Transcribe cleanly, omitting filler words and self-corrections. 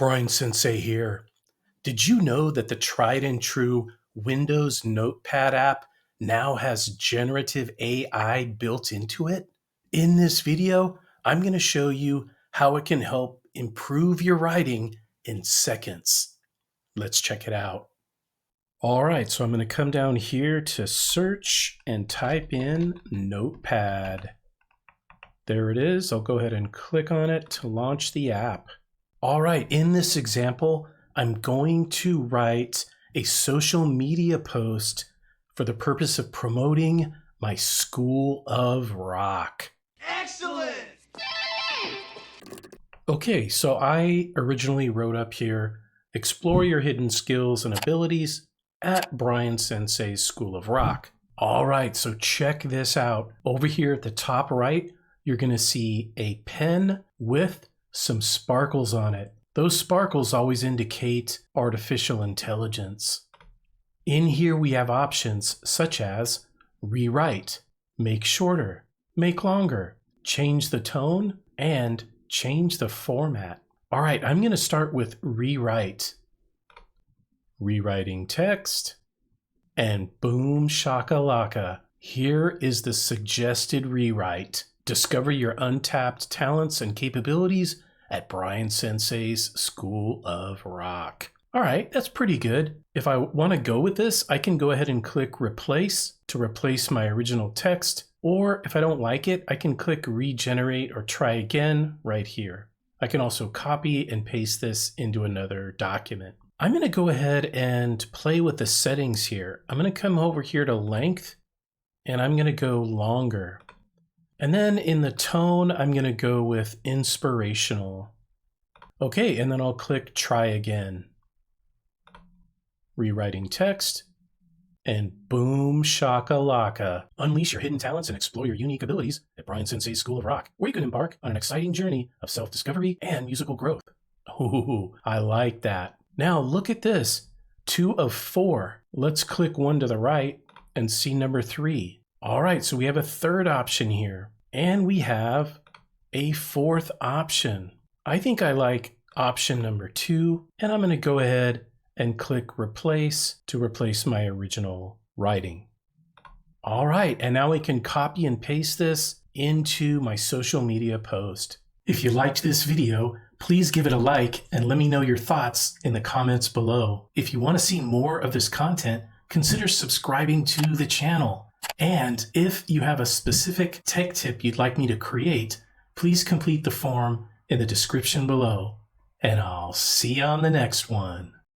Brian Sensei here. Did you know that the tried and true Windows Notepad app now has generative AI built into it? In this video, I'm going to show you how it can help improve your writing in seconds. Let's check it out. All right, so I'm going to come down here to search and type in Notepad. There it is. I'll go ahead and click on it to launch the app. All right, in this example, I'm going to write a social media post for the purpose of promoting my School of Rock. Excellent! Okay, so I originally wrote up here, explore your hidden skills and abilities at Brian Sensei's School of Rock. All right, so check this out. Over here at the top right, you're going to see a pen with some sparkles on it. Those sparkles always indicate artificial intelligence. In here we have options such as rewrite, make shorter, make longer, change the tone, and change the format. All right, I'm going to start with rewrite. Rewriting text, and boom shakalaka. Here is the suggested rewrite. Discover your untapped talents and capabilities at Brian Sensei's School of Rock. All right, that's pretty good. If I want to go with this, I can go ahead and click replace to replace my original text. Or if I don't like it, I can click regenerate or try again right here. I can also copy and paste this into another document. I'm going to go ahead and play with the settings here. I'm going to come over here to length and I'm going to go longer. And then in the tone, I'm going to go with inspirational. Okay, and then I'll click try again. Rewriting text, and boom shakalaka. Unleash your hidden talents and explore your unique abilities at Brian Sensei's School of Rock, where you can embark on an exciting journey of self-discovery and musical growth. Ooh, I like that. Now look at this, 2 of 4. Let's click one to the right and see number 3. All right, so we have a third option here, and we have a fourth option. I think I like option number 2, and I'm going to go ahead and click replace to replace my original writing. All right, and now we can copy and paste this into my social media post. If you liked this video, please give it a like and let me know your thoughts in the comments below. If you want to see more of this content, consider subscribing to the channel. And if you have a specific tech tip you'd like me to create, please complete the form in the description below. And I'll see you on the next one.